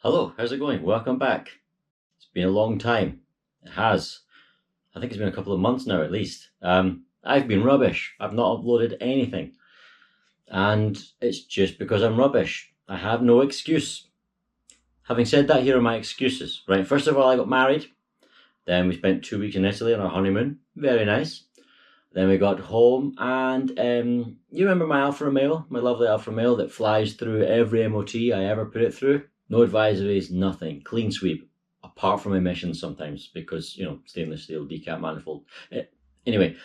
Hello, how's it going? Welcome back. It's been a long time. It has. I think it's been a couple of months now at least. I've been rubbish. I've not uploaded anything. And it's just because I'm rubbish. I have no excuse. Having said that, here are my excuses. Right, first of all, I got married. Then we spent 2 weeks in Italy on our honeymoon. Very nice. Then we got home and you remember my Alfa Romeo? My lovely Alfa Romeo that flies through every MOT I ever put it through? No advisories, nothing. Clean sweep, apart from emissions sometimes because, stainless steel decap manifold. Anyway,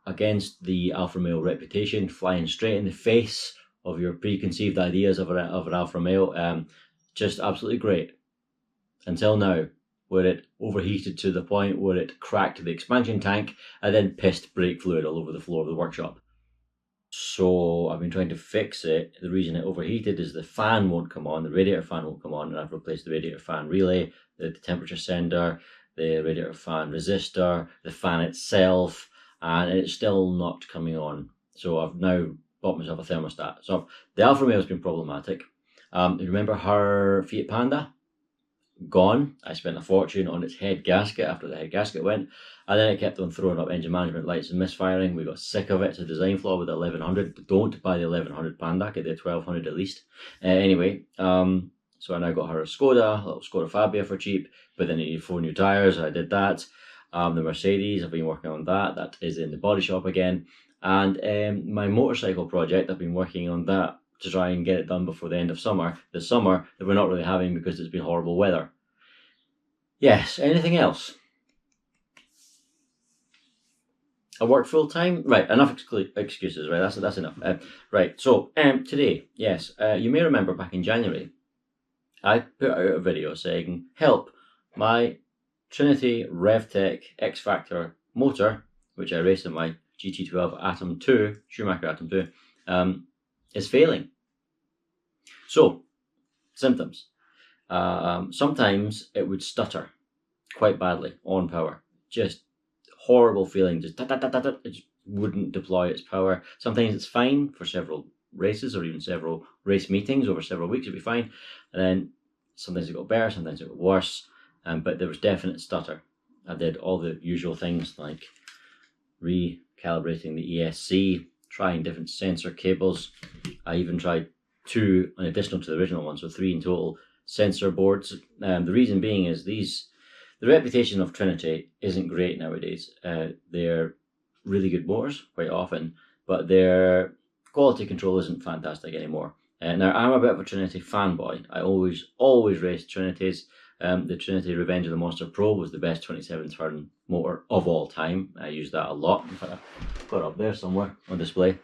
against the Alfa Romeo reputation, flying straight in the face of your preconceived ideas of an Alfa Romeo, just absolutely great. Until now, where it overheated to the point where it cracked the expansion tank and then pissed brake fluid all over the floor of the workshop. So I've been trying to fix it. The reason it overheated is the fan won't come on, the radiator fan won't come on, and I've replaced the radiator fan relay, the temperature sender, the radiator fan resistor, the fan itself, and it's still not coming on. So I've now bought myself a thermostat. So the Alfa Romeo has been problematic. You remember her Fiat Panda? Gone. I spent a fortune on its head gasket after the head gasket went, and then it kept on throwing up engine management lights and misfiring. We got sick of it. It's a design flaw with the 1100. Don't buy the 1100 Panda, get the 1200 at least. So I now got her a Skoda, a little Skoda Fabia for cheap, but then it needed 4 new tyres. I did that. The Mercedes, I've been working on that. That is in the body shop again. And my motorcycle project, I've been working on that to try and get it done before the end of summer. The summer that we're not really having because it's been horrible weather. Yes, anything else? I work full time? Right, enough excuses, right? That's enough. Right, so today, yes, you may remember back in January, I put out a video saying, help, my Trinity Revtech X-Factor motor, which I raced in my GT12 Atom 2, Schumacher Atom 2, is failing. So, symptoms. Sometimes it would stutter quite badly on power. Just horrible feeling. Just it just wouldn't deploy its power. Sometimes it's fine for several races or even several race meetings over several weeks. It'd be fine. And then sometimes it got better, sometimes it got worse. But there was definite stutter. I did all the usual things like recalibrating the ESC, trying different sensor cables. I even tried 2 in additional to the original one, so 3 in total sensor boards. The reason being is the reputation of Trinity isn't great nowadays. They're really good motors quite often, but their quality control isn't fantastic anymore. Now I'm a bit of a Trinity fanboy. I always raced Trinities. The Trinity Revenge of the Monster Pro was the best 27 turn motor of all time. I use that a lot. In fact, I've got it up there somewhere on display.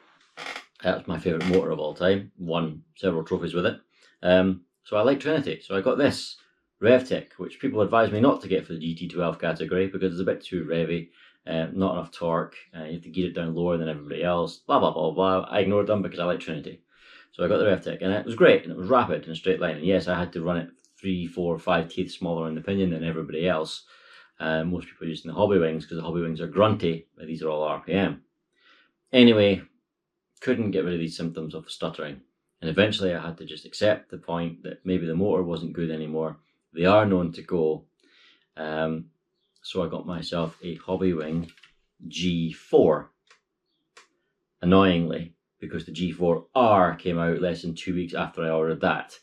That's my favourite motor of all time. Won several trophies with it. So I like Trinity. So I got this Revtech, which people advise me not to get for the GT12 category because it's a bit too revvy, not enough torque, you have to gear it down lower than everybody else, blah, blah, blah, blah. I ignored them because I like Trinity. So I got the Revtech, and it was great, and it was rapid in a straight line. And yes, I had to run it 3, 4, 5 teeth smaller in the pinion than everybody else. Most people are using the hobby wings because the hobby wings are grunty, but these are all RPM. Anyway, couldn't get rid of these symptoms of stuttering. And eventually I had to just accept the point that maybe the motor wasn't good anymore. They are known to go. So I got myself a hobby wing G4. Annoyingly, because the G4R came out less than 2 weeks after I ordered that,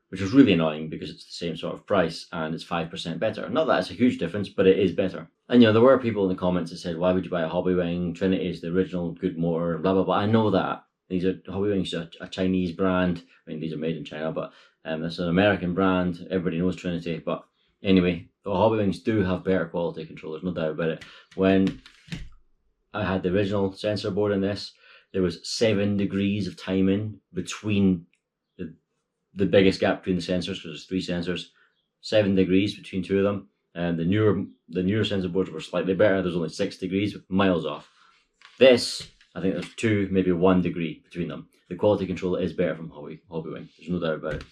which was really annoying because it's the same sort of price and it's 5% better. Not that it's a huge difference, but it is better. And there were people in the comments that said, why would you buy a hobby wing? Trinity is the original good motor, blah, blah, blah. I know that. These are hobby wings, a Chinese brand. I mean, these are made in China, but it's an American brand. Everybody knows Trinity. But anyway, the hobby wings do have better quality control. There's no doubt about it. When I had the original sensor board in this, there was 7 degrees of timing between the biggest gap between the sensors, because there's 3 sensors, 7 degrees between 2 of them. And the newer sensor boards were slightly better. There's only 6 degrees, miles off. This, I think there's 2, maybe 1 degree between them. The quality control is better from hobby wing. There's no doubt about it.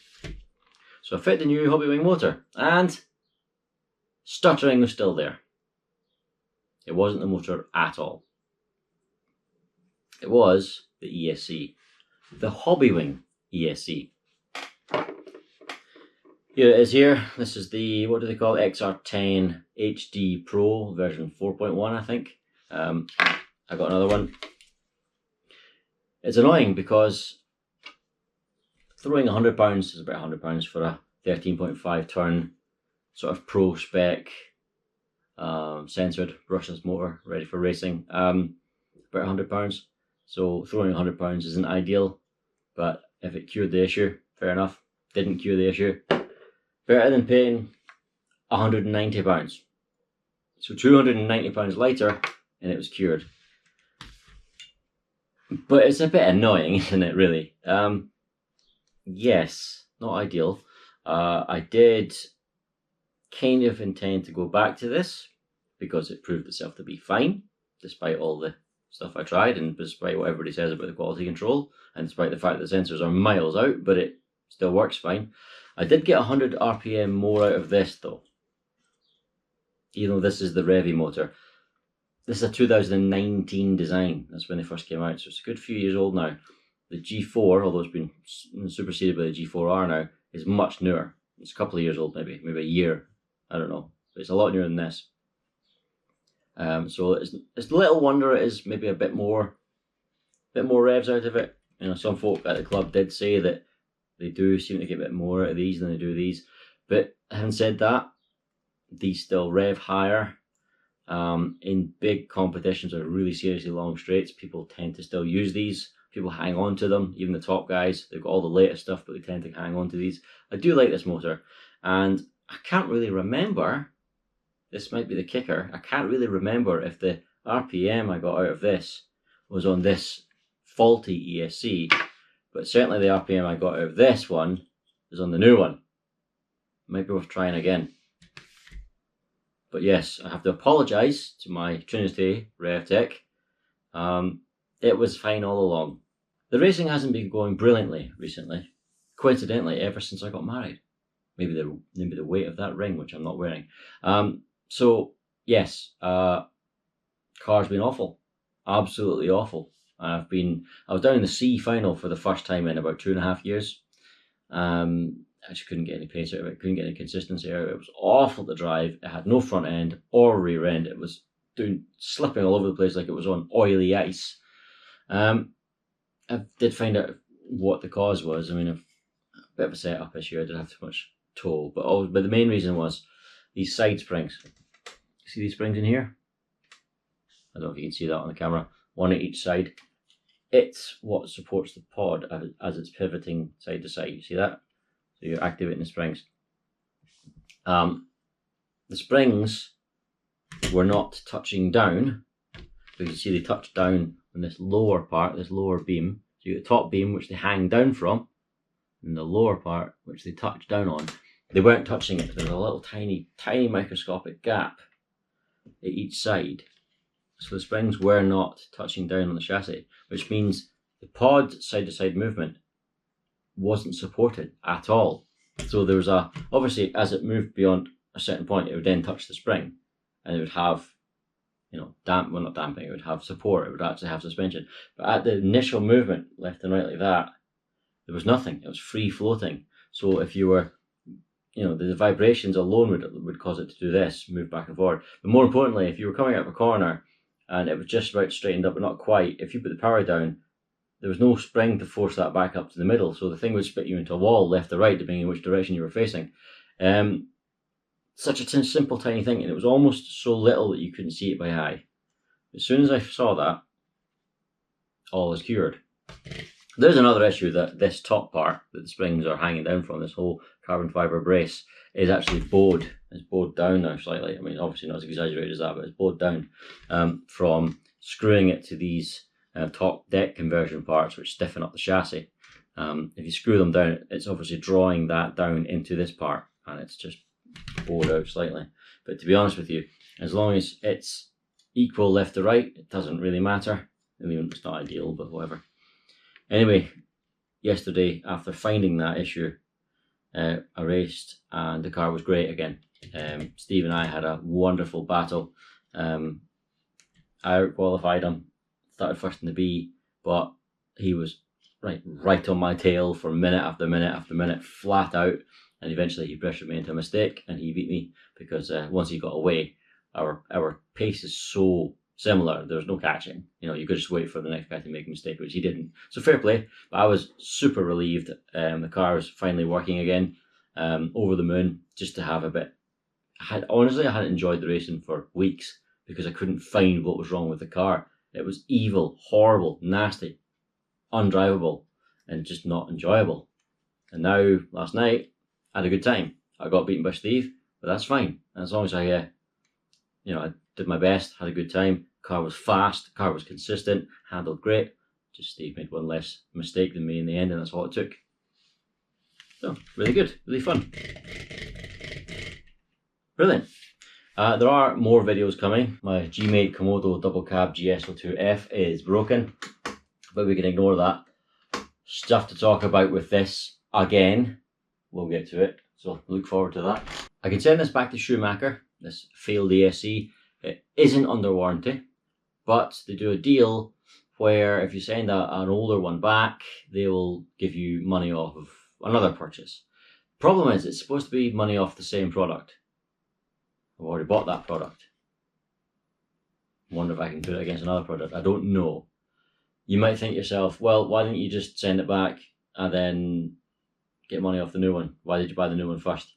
So I fit the new hobby wing motor, and stuttering was still there. It wasn't the motor at all. It was the ESC, the hobby wing ESC. Here it is here. This is the, what do they call it? XR10 HD Pro version 4.1, I think. I got another one. It's annoying because throwing £100 is about £100 for a 13.5 turn sort of pro spec censored brushless motor ready for racing. About £100. So throwing £100 isn't ideal, but if it cured the issue, fair enough. Didn't cure the issue. Better than paying £190. So £290 later, and it was cured. But it's a bit annoying, isn't it, really? Yes, not ideal. I did kind of intend to go back to this because it proved itself to be fine, despite all the stuff I tried, and despite what everybody says about the quality control, and despite the fact that the sensors are miles out, but it still works fine. I did get 100 RPM more out of this though, even though this is the Revy motor. This is a 2019 design. That's when they first came out, so it's a good few years old now. The G4, although it's been superseded by the G4R now, is much newer. It's a couple of years old, maybe a year. I don't know, but it's a lot newer than this. So it's little wonder it is maybe a bit more revs out of it. You know, some folk at the club did say that they do seem to get a bit more out of these than they do these. But having said that, these still rev higher. In big competitions or really seriously long straights, people tend to still use these. People hang on to them, even the top guys. They've got all the latest stuff, but they tend to hang on to these. I do like this motor, and I can't really remember, this might be the kicker, I can't really remember if the RPM I got out of this was on this faulty ESC, but certainly the RPM I got out of this one is on the new one. Might be worth trying again. But yes, I have to apologise to my Trinity Revtech. It was fine all along. The racing hasn't been going brilliantly recently. Coincidentally, ever since I got married. Maybe the weight of that ring, which I'm not wearing. So yes, car's been awful, absolutely awful. I was down in the C final for the first time in about 2.5 years. I just couldn't get any pace out of it, couldn't get any consistency out of it. It was awful to drive. It had no front end or rear end. It was slipping all over the place like it was on oily ice. I did find out what the cause was. I mean, a bit of a setup issue. I didn't have too much toe, but the main reason was these side springs. See these springs in here? I don't know if you can see that on the camera. One at each side. It's what supports the pod as it's pivoting side to side. You see that? So you're activating the springs. The springs were not touching down, because you see they touch down on this lower part, this lower beam. So you get the top beam, which they hang down from, and the lower part, which they touch down on. They weren't touching it. There was a little tiny microscopic gap at each side. So the springs were not touching down on the chassis, which means the pod side-to-side movement wasn't supported at all. So there was obviously as it moved beyond a certain point, it would then touch the spring, and it would have, you know, not damping, it would have support, it would actually have suspension. But at the initial movement, left and right like that, there was nothing. It was free floating. So if you were, you know, the vibrations alone would cause it to do this, move back and forward. But more importantly, if you were coming out of a corner and it was just about straightened up but not quite, if you put the power down, there was no spring to force that back up to the middle, so the thing would spit you into a wall, left or right, depending on which direction you were facing. Such a simple, tiny thing, and it was almost so little that you couldn't see it by eye. As soon as I saw that, all is cured. There's another issue, that this top part that the springs are hanging down from, this whole carbon fibre brace, is actually bowed. It's bowed down now slightly. I mean, obviously not as exaggerated as that, but it's bowed down from screwing it to these top deck conversion parts, which stiffen up the chassis. If you screw them down, it's obviously drawing that down into this part, and it's just bowed out slightly. But to be honest with you, as long as it's equal left to right, it doesn't really matter. I mean, it's not ideal, but whatever. Anyway, yesterday, after finding that issue, I raced and the car was great again. Steve and I had a wonderful battle. I out-qualified him, started first in the B, but he was right on my tail for minute after minute after minute, flat out. And eventually he pressured me into a mistake and he beat me because once he got away, our pace is so similar, there's no catching. You know, you could just wait for the next guy to make a mistake, which he didn't. So fair play, but I was super relieved. The car was finally working again, over the moon, just to have a bit. Honestly, I hadn't enjoyed the racing for weeks because I couldn't find what was wrong with the car. It was evil, horrible, nasty, undrivable, and just not enjoyable. And now, last night, I had a good time. I got beaten by Steve, but that's fine. And as long as I did my best, had a good time. Car was fast, car was consistent, handled great. Just Steve made one less mistake than me in the end, and that's all it took. So, really good, really fun. Brilliant. There are more videos coming. My G-Mate Komodo double cab GS02F is broken, but we can ignore that. Stuff to talk about with this again. We'll get to it, so look forward to that. I can send this back to Schumacher, this failed ESC. It isn't under warranty, but they do a deal where if you send an older one back, they will give you money off of another purchase. Problem is, it's supposed to be money off the same product. I've already bought that product. Wonder if I can put it against another product. I don't know. You might think to yourself, well, why didn't you just send it back and then get money off the new one? Why did you buy the new one first?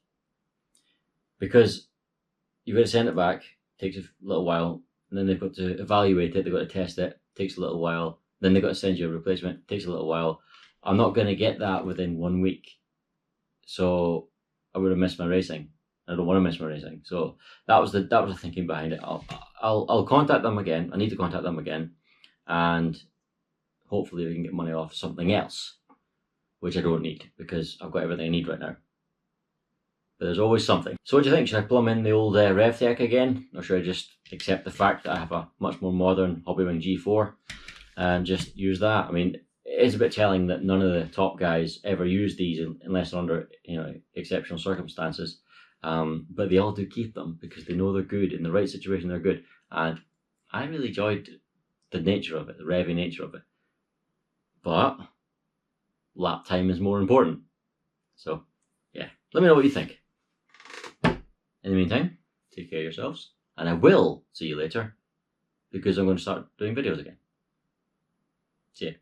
Because you've got to send it back, takes a little while, and then they've got to evaluate it, they've got to test it, takes a little while, then they've got to send you a replacement, takes a little while. I'm not going to get that within 1 week. So I would have missed my racing. I don't want to miss my racing. So that was the thinking behind it. I'll contact them again. I need to contact them again, and hopefully we can get money off something else, which I don't need because I've got everything I need right now. But there's always something. So what do you think? Should I plumb in the old Revtech again, or should I just accept the fact that I have a much more modern Hobbywing G4 and just use that? I mean, it's a bit telling that none of the top guys ever use these unless under exceptional circumstances. But they all do keep them because they know they're good. In the right situation, they're good. And I really enjoyed the nature of it, the revvy nature of it. But lap time is more important. So, yeah, let me know what you think. In the meantime, take care of yourselves. And I will see you later because I'm going to start doing videos again. See ya.